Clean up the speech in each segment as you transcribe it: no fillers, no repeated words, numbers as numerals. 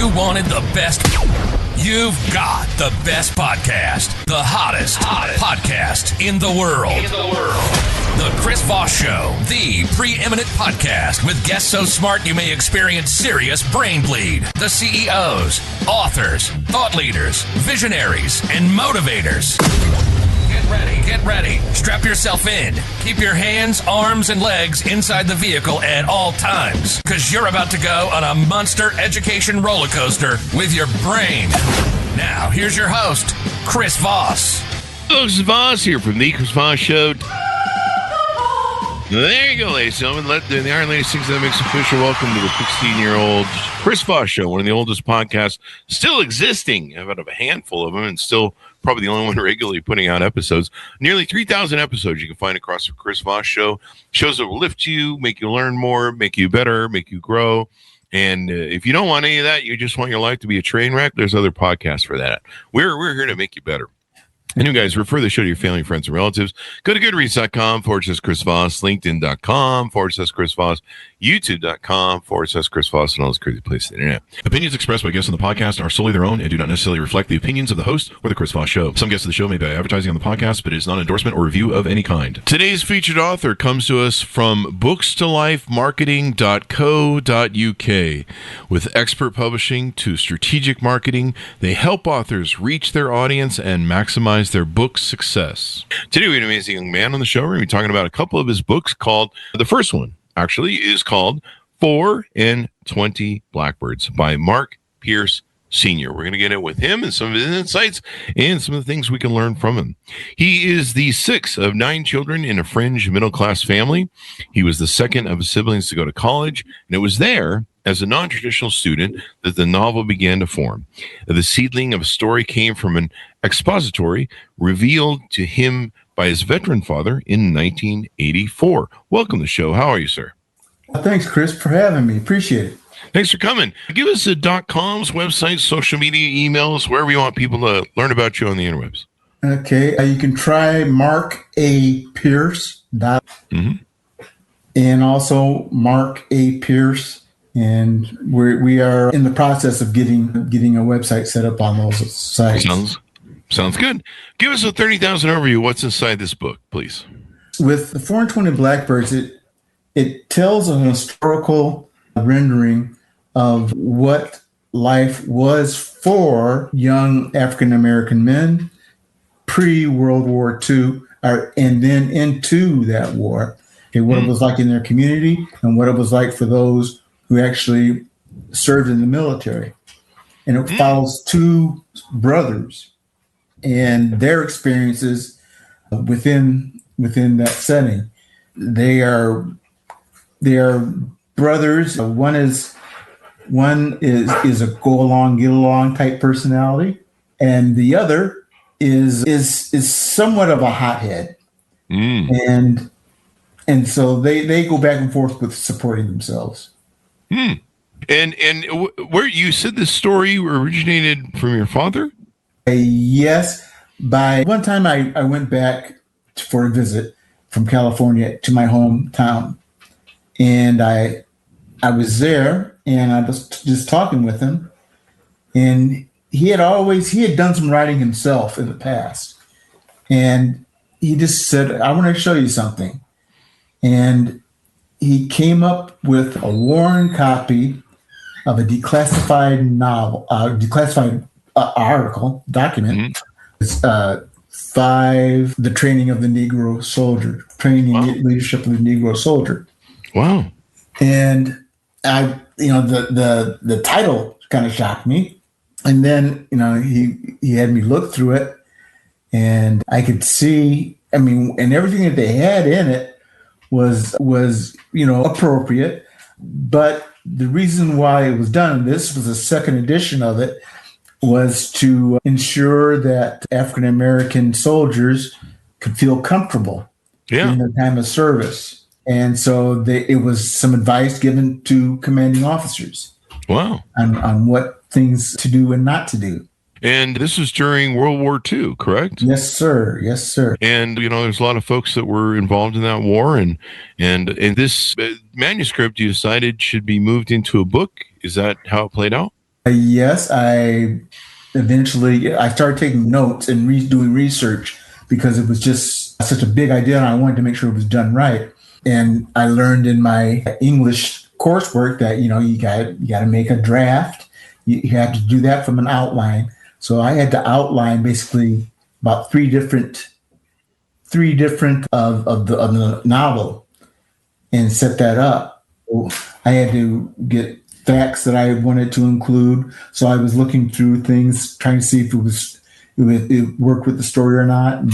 you wanted the best, you've got the best podcast. The hottest podcast in the world. The Chris Voss Show, the preeminent podcast with guests so smart you may experience serious brain bleed. The CEOs, authors, thought leaders, visionaries, and motivators. Get ready. Strap yourself in. Keep your hands, arms, and legs inside the vehicle at all times, because you're about to go on a monster education roller coaster with your brain. Now, here's your host, Chris Voss. Hello, this is Voss here from the Chris Voss Show. There you go, ladies and gentlemen. Let the Iron Lady sings that makes official. Welcome to the 16-year-old Chris Voss Show, one of the oldest podcasts still existing. I've had a handful of them and still probably the only one regularly putting out episodes. Nearly 3,000 episodes you can find across the Chris Voss Show. Shows that will lift you, make you learn more, make you better, make you grow. And if you don't want any of that, you just want your life to be a train wreck, there's other podcasts for that. We're here to make you better. And you guys, refer the show to your family, friends, and relatives. Go to goodreads.com/Chris Voss, LinkedIn.com/Chris Voss, YouTube.com/Chris Voss, and all those crazy places on the internet. Opinions expressed by guests on the podcast are solely their own and do not necessarily reflect the opinions of the host or the Chris Voss Show. Some guests of the show may be advertising on the podcast, but it is not an endorsement or review of any kind. Today's featured author comes to us from bookstolifemarketing.co.uk. With expert publishing to strategic marketing, they help authors reach their audience and maximize their book success. Today we have an amazing young man on the show. We're going to be talking about a couple of his books called, the first one actually is called 4 and 20 Blackbirds by Mark Pierce Sr. We're going to get in with him and some of his insights and some of the things we can learn from him. He is the sixth of 9 children in a fringe middle-class family. He was the second of his siblings to go to college, and it was there as a non-traditional student that the novel began to form. The seedling of a story came from an expository revealed to him by his veteran father in 1984. Welcome to the show. How are you, sir? Thanks, Chris, for having me. Appreciate it. Thanks for coming. Give us a .com's website, social media, emails, wherever you want people to learn about you on the interwebs. Okay, you can try Mark A. Pierce. And also Mark A. Pierce. And we are in the process of getting a website set up on those sites. Sounds good. Give us a 30,000 overview. What's inside this book, please? With the 4 and 20 Blackbirds, it tells a historical rendering of what life was for young African-American men pre-World War II, and then into that war. Okay, what it was like in their community and what it was like for those who actually served in the military. And it follows 2 brothers and their experiences within that setting. They are brothers. One is a go along, get along type personality, and the other is somewhat of a hothead. And so they go back and forth with supporting themselves. And where you said this story originated from your father? Yes. By one time I went back for a visit from California to my hometown, and I was there and I was just talking with him, and he had done some writing himself in the past, and he just said, I want to show you something. And he came up with a worn copy of a declassified novel, article, document. It's 5, the training of the Negro soldier, training and leadership of the Negro soldier. Wow. And the title kind of shocked me. And then, he had me look through it, and I could see, and everything that they had in it was appropriate. But the reason why it was done, and this was a second edition of it, was to ensure that African-American soldiers could feel comfortable in their time of service. And so it was some advice given to commanding officers. Wow. On what things to do and not to do. And this was during World War II, correct? Yes, sir. Yes, sir. And, there's a lot of folks that were involved in that war. And this manuscript you decided should be moved into a book. Is that how it played out? Yes, I started taking notes and doing research because it was just such a big idea and I wanted to make sure it was done right. And I learned in my English coursework that, you got to make a draft. You have to do that from an outline. So I had to outline basically about three different of the novel and set that up. So I had to get facts that I wanted to include. So I was looking through things, trying to see if it worked with the story or not, and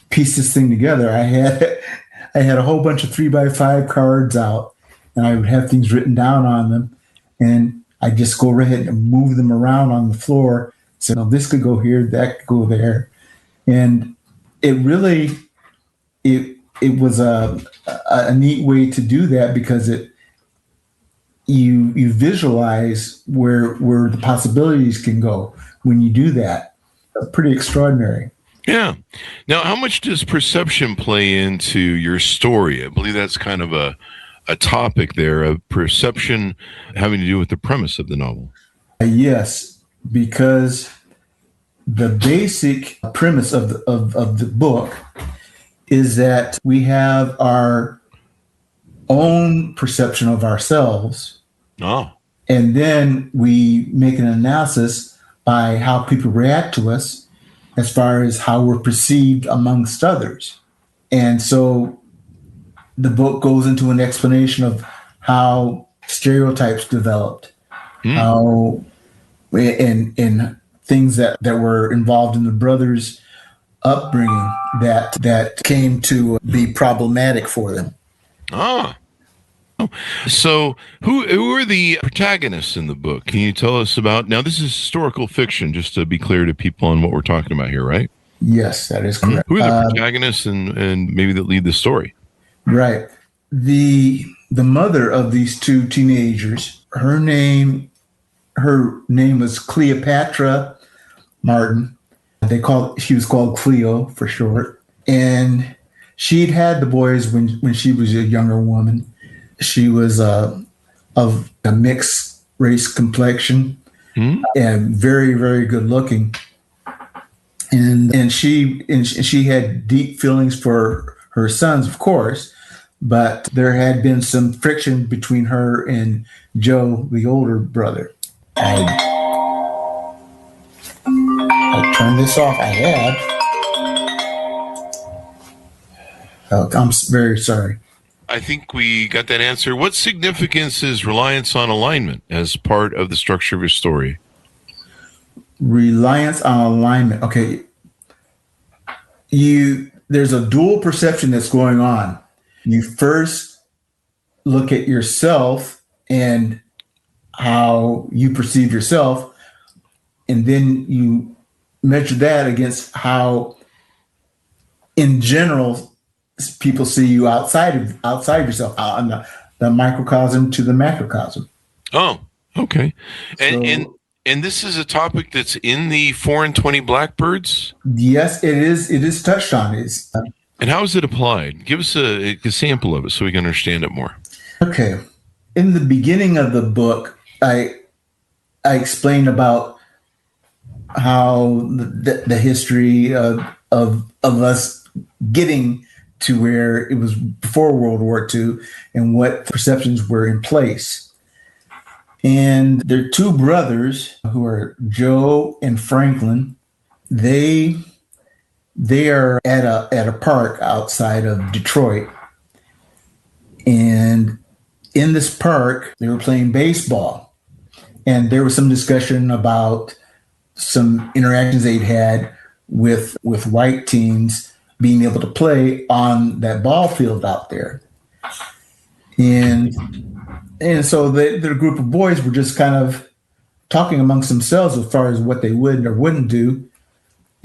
piece this thing together. I had a whole bunch of 3x5 cards out, and I would have things written down on them, and I just go right ahead and move them around on the floor. So this could go here, that could go there, and it was a neat way to do that because you visualize where the possibilities can go when you do that. Pretty extraordinary. Yeah. Now, how much does perception play into your story? I believe that's kind of a topic there of perception having to do with the premise of the novel. Yes, because the basic premise of the book is that we have our own perception of ourselves. Oh. And then we make an analysis by how people react to us as far as how we're perceived amongst others. And so the book goes into an explanation of how stereotypes developed, how and things that were involved in the brothers' upbringing that came to be problematic for them. Ah. So who are the protagonists in the book? Can you tell us about, now this is historical fiction, just to be clear to people on what we're talking about here, right? Yes, that is correct. Who are the protagonists and maybe that lead the story? Right. The mother of these two teenagers, her name was Cleopatra Martin. She was called Cleo for short. And she'd had the boys when she was a younger woman. She was of a mixed race complexion and very, very good looking. And she had deep feelings for her sons, of course, but there had been some friction between her and Joe, the older brother. I turned this off. I had. Oh, I'm very sorry. I think we got that answer. What significance is reliance on alignment as part of the structure of your story? Reliance on alignment. Okay. There's a dual perception that's going on. You first look at yourself and how you perceive yourself, and then you measure that against how, in general, people see you outside yourself, on the microcosm to the macrocosm. Oh, okay. And this is a topic that's in the 4 and 20 Blackbirds? Yes, it is. It is touched on. And how is it applied? Give us a sample of it so we can understand it more. Okay. In the beginning of the book, I explained about how the history of us getting to where it was before World War II and what perceptions were in place. And there are two brothers who are Joe and Franklin. They are at a park outside of Detroit. And in this park, they were playing baseball. And there was some discussion about some interactions they'd had with white teams being able to play on that ball field out there. And so the group of boys were just kind of talking amongst themselves as far as what they would or wouldn't do.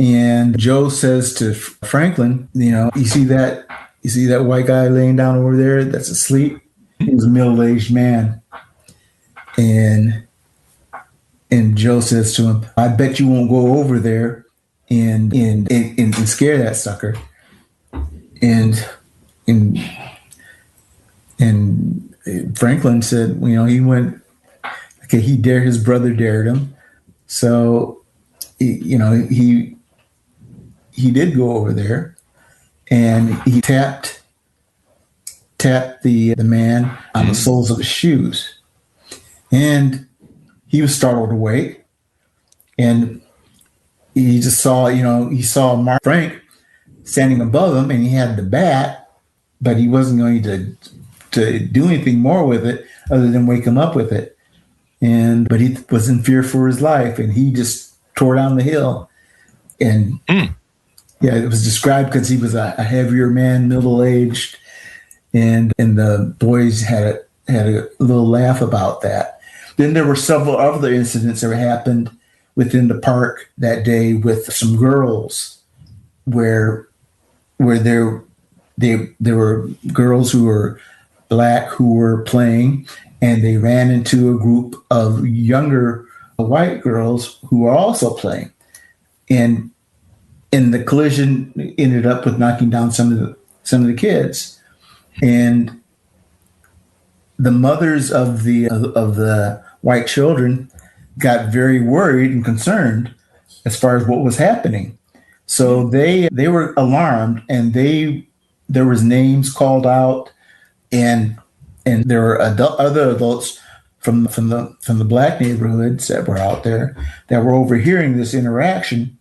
And Joe says to Franklin, you see that white guy laying down over there that's asleep? He was a middle-aged man. And Joe says to him, I bet you won't go over there and scare that sucker. And Franklin said, he went, I Okay, his brother dared him. So, he did go over there, and he tapped the man on the soles of his shoes. And he was startled awake, and he just saw, he saw Mark Frank standing above him, and he had the bat, but he wasn't going to do anything more with it other than wake him up with it. But he was in fear for his life, and he just tore down the hill. And yeah, it was described because he was a heavier man, middle-aged, and the boys had a little laugh about that. Then there were several other incidents that happened within the park that day with some girls, where there were girls who were Black who were playing, and they ran into a group of younger white girls who were also playing, and the collision ended up with knocking down some of the kids, and the mothers of the white children got very worried and concerned as far as what was happening. So they were alarmed, and there was names called out, and there were other adults from the Black neighborhoods that were out there that were overhearing this interaction,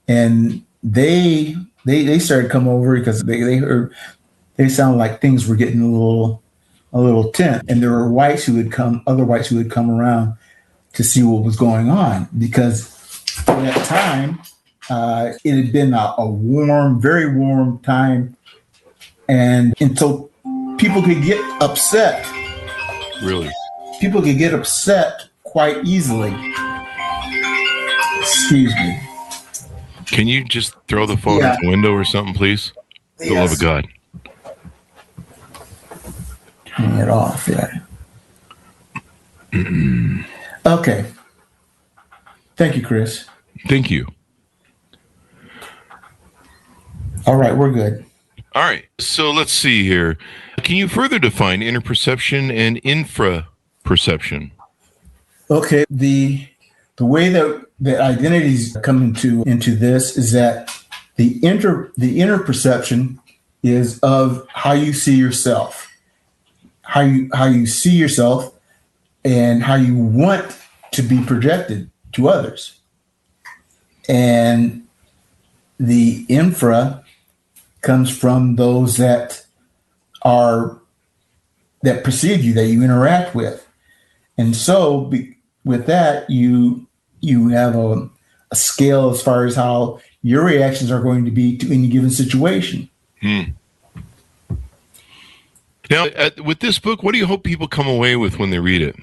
and they started to come over because they heard, they sounded like things were getting a little tense, and there were other whites who had come around to see what was going on, because at that time it had been a warm, very warm time, and so people could get upset. Really? People could get upset quite easily. Excuse me. Can you just throw the phone out the window or something, please? For the love of God. Turning it off, yeah. Okay. Thank you, Chris. Thank you. All right, we're good. All right, so let's see here. Can you further define interperception and infraperception? Okay, the way that identities come into this is that the interperception is of how you see yourself, how you see yourself, and how you want to be projected to others. And the infra comes from those that perceive you, that you interact with. And so with that, you have a scale as far as how your reactions are going to be to any given situation. Now, with this book, what do you hope people come away with when they read it?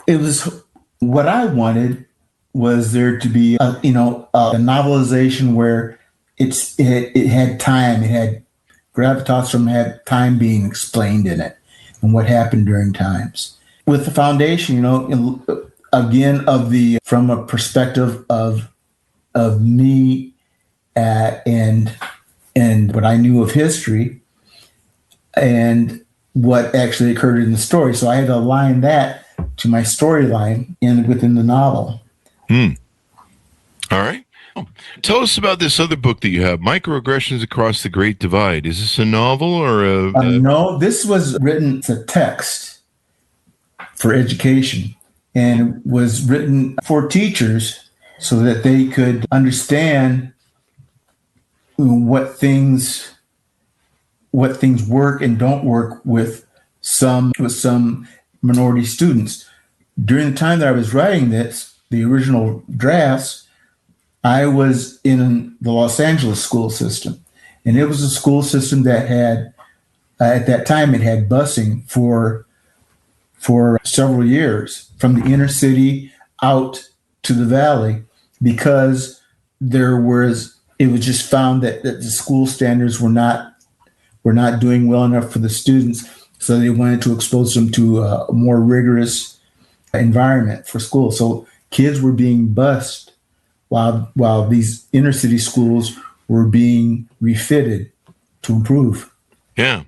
It was what I wanted was there to be a novelization where it had time, it had gravitas from had time being explained in it and what happened during times. With the foundation, again, from a perspective of me and what I knew of history and what actually occurred in the story. So I had to align that to my storyline within the novel. All right. Tell us about this other book that you have, Microaggressions Across the Great Divide. Is this a novel or a... No, this was written as a text for education, and it was written for teachers so that they could understand what things work and don't work with some minority students. During the time that I was writing this, the original drafts, I was in the Los Angeles school system, and it was a school system that had, at that time, it had busing for several years from the inner city out to the valley, because it was just found that the school standards were not doing well enough for the students, so they wanted to expose them to a more rigorous environment for school. So kids were being bused while these inner city schools were being refitted to improve. Yeah.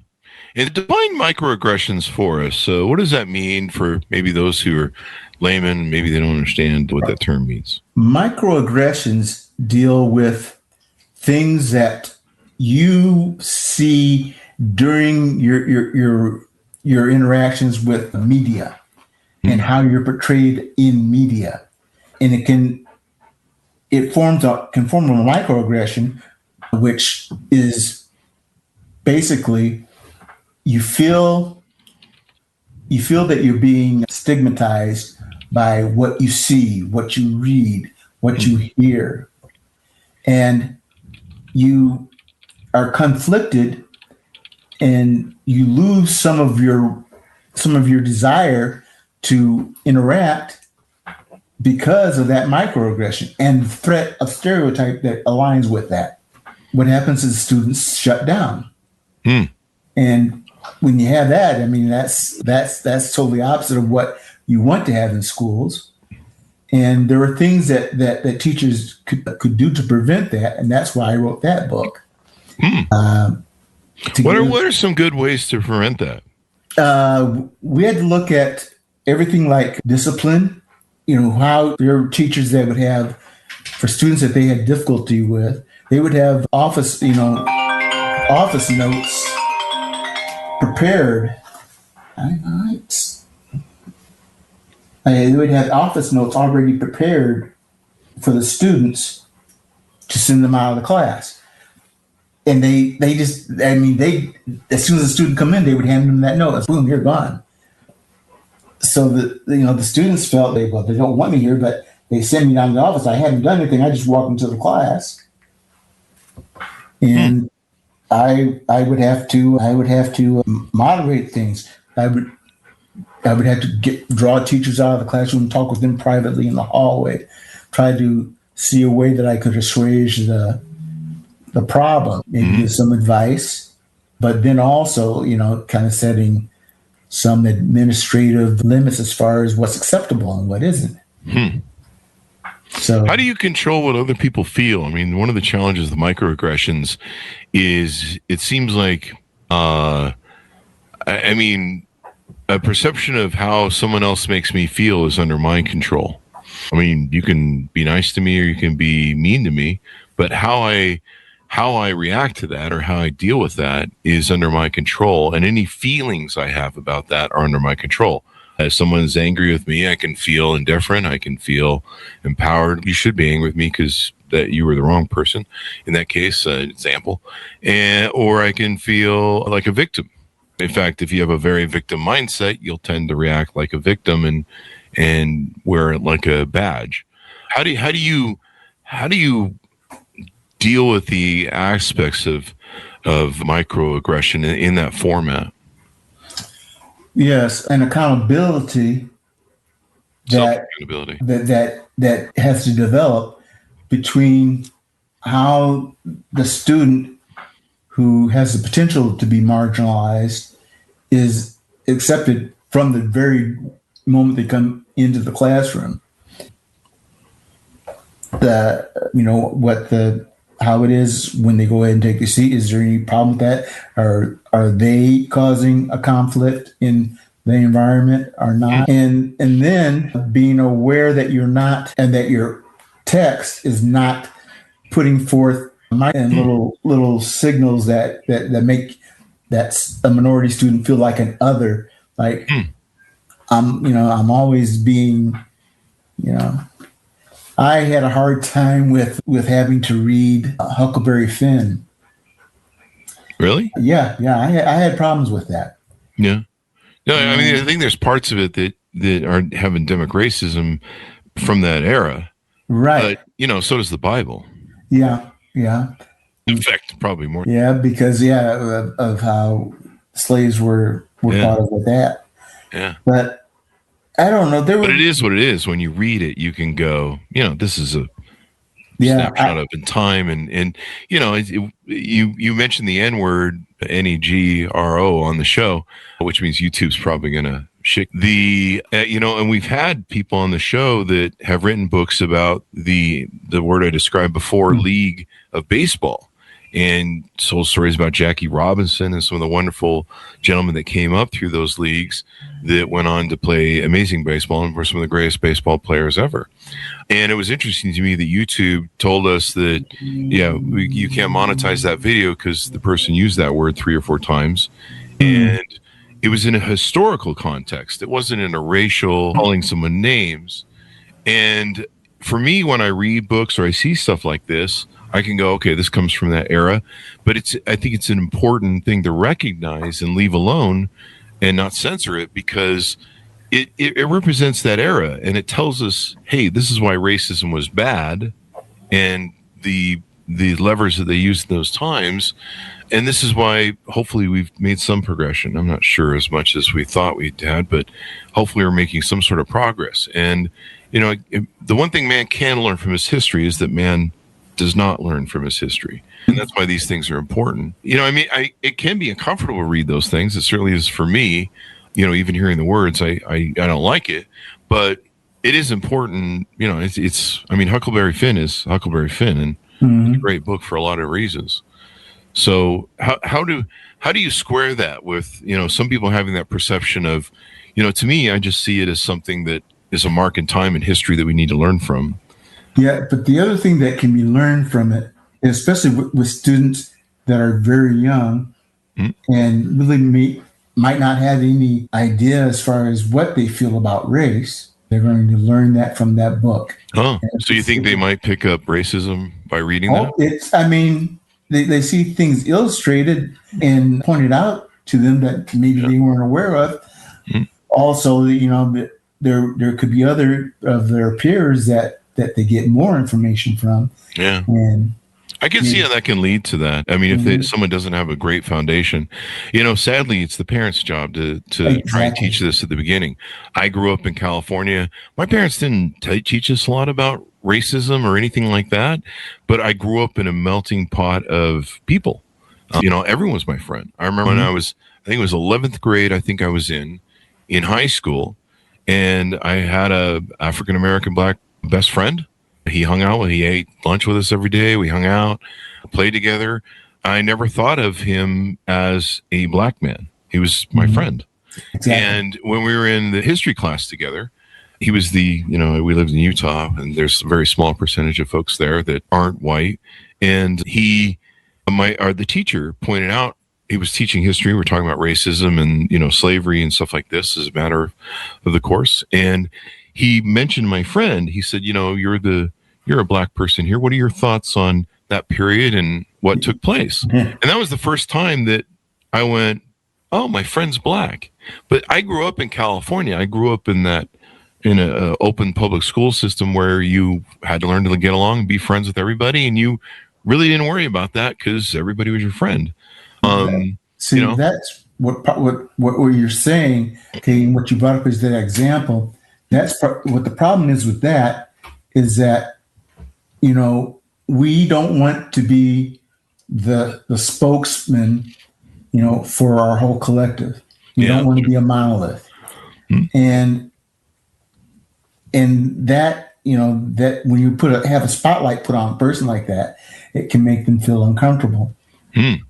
And define microaggressions for us. So what does that mean for maybe those who are laymen, maybe they don't understand what that term means? Microaggressions deal with things that you see during your interactions with media and how you're portrayed in media. And can form a microaggression, which is basically you feel that you're being stigmatized by what you see, what you read, what you hear, and you are conflicted, and you lose some of your desire to interact because of that microaggression and the threat of stereotype that aligns with that. What happens is students shut down. And when you have that, I mean, that's totally opposite of what you want to have in schools. And there are things that teachers could do to prevent that. And that's why I wrote that book. What are some good ways to prevent that? We had to look at everything like discipline, how there were teachers that would have, for students that they had difficulty with, they would have office notes prepared. They would have office notes already prepared for the students to send them out of the class. And they as soon as the student come in, they would hand them that note. Boom, you're gone. So the students felt they don't want me here, but they send me down to the office. I haven't done anything. I just walk into the class, and I would have to moderate things. I would have to draw teachers out of the classroom, talk with them privately in the hallway, try to see a way that I could assuage the problem, maybe give some advice, but then also, kind of setting some administrative limits as far as what's acceptable and what isn't. So, how do you control what other people feel? I mean, one of the challenges of the microaggressions is it seems like, a perception of how someone else makes me feel is under my control. I mean, you can be nice to me or you can be mean to me, but how I react to that or how I deal with that is under my control. And any feelings I have about that are under my control. If someone's angry with me, I can feel indifferent. I can feel empowered. You should be angry with me because that you were the wrong person in that case, example. Or I can feel like a victim. In fact, if you have a very victim mindset, you'll tend to react like a victim and wear it like a badge. How do you deal with the aspects of microaggression in that format? Yes, and accountability that has to develop between how the student who has the potential to be marginalized is accepted from the very moment they come into the classroom. How it is when they go ahead and take a seat. Is there any problem with that? Are they causing a conflict in the environment or not? And then being aware that you're not, and that your text is not putting forth little signals that make that a minority student feel like an other. Like I'm always being, I had a hard time with having to read Huckleberry Finn. Really? Yeah. I had problems with that. Yeah. No, I mean, I think there's parts of it that are have endemic racism from that era. Right. But, so does the Bible. Yeah. In fact, probably more. Yeah, because, of how slaves were thought of with that. Yeah. But I don't know. But it is what it is. When you read it, you can go, this is a snapshot of in time. And you mentioned the N-word, NEGRO on the show, which means YouTube's probably going to shit and we've had people on the show that have written books about the word I described before, League of Baseball. and told stories about Jackie Robinson and some of the wonderful gentlemen that came up through those leagues that went on to play amazing baseball and were some of the greatest baseball players ever. And it was interesting to me that YouTube told us that, you can't monetize that video because the person used that word 3 or 4 times. And it was in a historical context. It wasn't in a racial calling someone names. And for me, when I read books or I see stuff like this, I can go, okay, this comes from that era. But I think it's an important thing to recognize and leave alone and not censor it, because it represents that era, and it tells us, hey, this is why racism was bad, and the levers that they used in those times, and this is why hopefully we've made some progression. I'm not sure as much as we thought we had, but hopefully we're making some sort of progress. And the one thing man can learn from his history is that man does not learn from his history, and that's why these things are important. It can be uncomfortable to read those things. It certainly is for me. Even hearing the words, I don't like it, but it is important. Huckleberry Finn is Huckleberry Finn, and it's a great book for a lot of reasons. So how do you square that with, some people having that perception of, to me, I just see it as something that is a mark in time and history that we need to learn from. Yeah, but the other thing that can be learned from it, especially with students that are very young and really might not have any idea as far as what they feel about race, they're going to learn that from that book. Oh, so you think they might pick up racism by reading that? They see things illustrated and pointed out to them that maybe they weren't aware of. Also, there could be other of their peers that they get more information from. Yeah. And I can see how that can lead to that. I mean, if someone doesn't have a great foundation, sadly, it's the parents' job to try and teach this at the beginning. I grew up in California. My parents didn't teach us a lot about racism or anything like that, but I grew up in a melting pot of people. Everyone was my friend. I remember when I think it was 11th grade, I think I was in high school, and I had a African-American black best friend. He hung out he ate lunch with us every day. We hung out, played together. I never thought of him as a black man. He was my friend. Exactly. And when we were in the history class together, he was we lived in Utah, and there's a very small percentage of folks there that aren't white. And the teacher pointed out, he was teaching history. We're talking about racism and, slavery and stuff like this as a matter of the course. And he mentioned my friend. He said, you're a black person here. What are your thoughts on that period and what took place? And that was the first time that I went, oh, my friend's black. But I grew up in California. I grew up in an open public school system where you had to learn to get along and be friends with everybody. And you really didn't worry about that because everybody was your friend. That's what you're saying. Okay, what you brought up is that example. That's what the problem is with that, is that, we don't want to be the spokesman, for our whole collective. We don't want to be a monolith. And that, that when you have a spotlight put on a person like that, it can make them feel uncomfortable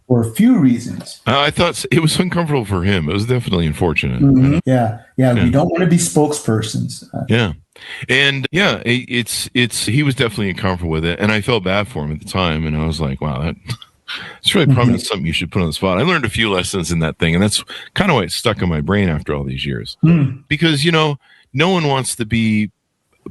for a few reasons. I thought it was uncomfortable for him. It was definitely unfortunate. Yeah. We don't want to be spokespersons. And he was definitely uncomfortable with it, and I felt bad for him at the time, and I was like, wow, it's really probably something you should put on the spot. I learned a few lessons in that thing, and that's kind of why it's stuck in my brain after all these years. Because no one wants to be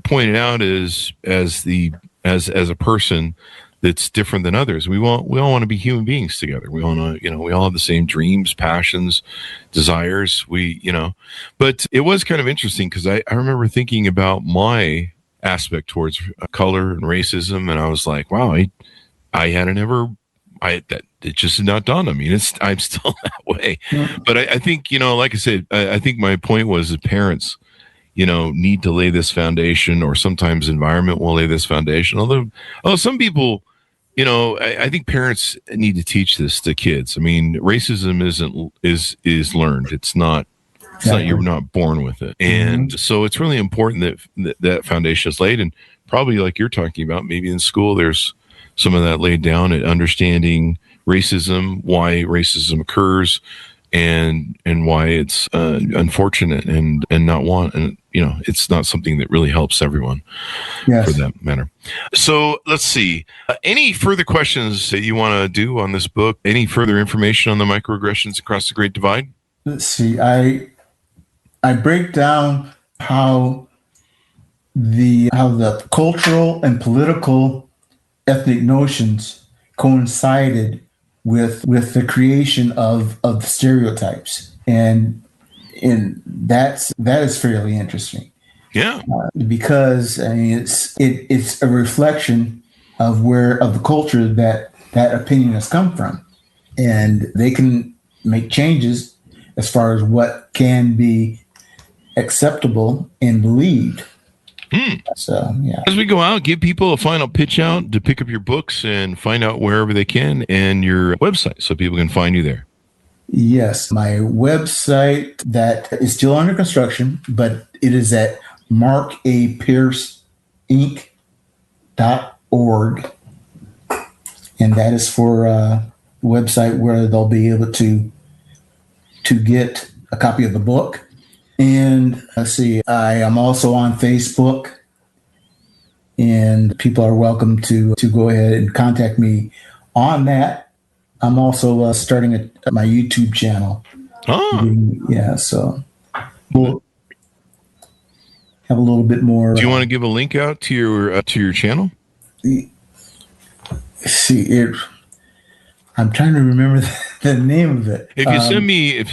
pointed out as a person that's different than others. We all want to be human beings together. We all we all have the same dreams, passions, desires. But it was kind of interesting because I remember thinking about my aspect towards color and racism, and I was like, wow, it just did not dawn on me. I'm still that way. But I think, like I said, I think my point was that parents, need to lay this foundation, or sometimes environment will lay this foundation. Although some people, I think parents need to teach this to kids. I mean, racism is learned. It's not you're not born with it. And so it's really important that foundation is laid. And probably like you're talking about, maybe in school, there's some of that laid down at understanding racism, why racism occurs, and why it's unfortunate and not want, and it's not something that really helps everyone. Yes. For that matter. So let's see. Any further questions that you want to do on this book? Any further information on the microaggressions across the Great Divide? Let's see. I break down how the cultural and political ethnic notions coincided with the creation of the stereotypes, and that is fairly interesting. Yeah, because I mean it's a reflection of the culture that opinion has come from, and they can make changes as far as what can be acceptable and believed. So, yeah. As we go out, give people a final pitch out to pick up your books and find out wherever they can, and your website so people can find you there. Yes, my website that is still under construction, but it is at markapierceinc.org. And that is for a website where they'll be able to get a copy of the book. And let's see, I am also on Facebook, and people are welcome to go ahead and contact me on that. I'm also starting my YouTube channel. Oh, yeah. So we'll have a little bit more. Do you want to give a link out to your channel? See, I'm trying to remember the name of it. If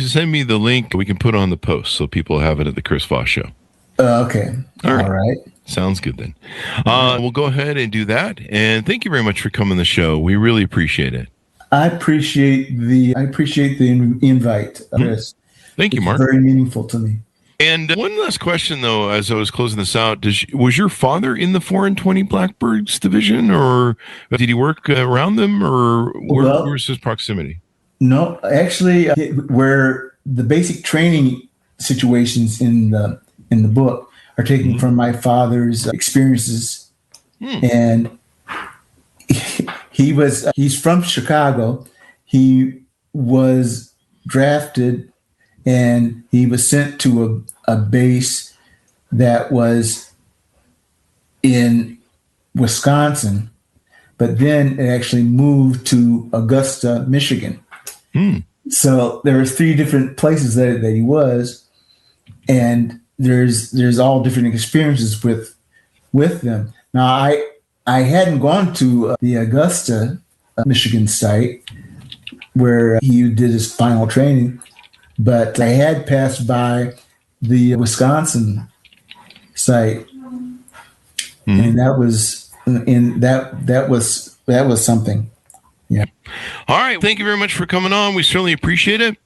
you send me the link, we can put it on the post so people have it at the Chris Voss Show. Okay. All right. Sounds good then. We'll go ahead and do that. And thank you very much for coming to the show. We really appreciate it. I appreciate the invite, Chris. Thank you, Mark. It's very meaningful to me. And one last question, though, as I was closing this out, was your father in the 4 and 20 Blackbirds division, or did he work around them, or where's his proximity? No, actually, where the basic training situations in the book are taken from my father's experiences, and he's from Chicago. He was drafted, and he was sent to a base that was in Wisconsin, but then it actually moved to Augusta, Michigan. So there were 3 different places that he was, and there's all different experiences with them. Now I hadn't gone to the Augusta, Michigan site where he did his final training, but I had passed by the Wisconsin site, and that was something. Yeah. All right. Thank you very much for coming on. We certainly appreciate it.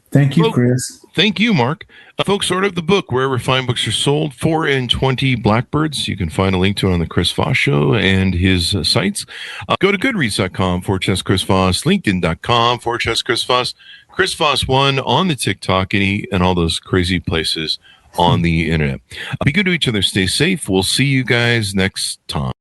Thank you, Chris. Thank you, Mark. Folks, order the book wherever fine books are sold, 4 and 20 Blackbirds. You can find a link to it on the Chris Voss Show and his sites. Go to goodreads.com/Chris Voss, linkedin.com/Chris Voss, Chris Voss 1 on the TikTok, and all those crazy places on the internet. Be good to each other. Stay safe. We'll see you guys next time.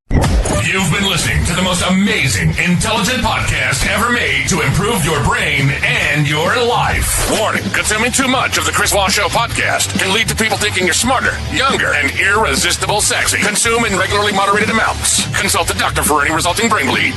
You've been listening to the most amazing, intelligent podcast ever made to improve your brain and your life. Warning, consuming too much of the Chris Voss Show podcast can lead to people thinking you're smarter, younger, and irresistible sexy. Consume in regularly moderated amounts. Consult a doctor for any resulting brain bleed.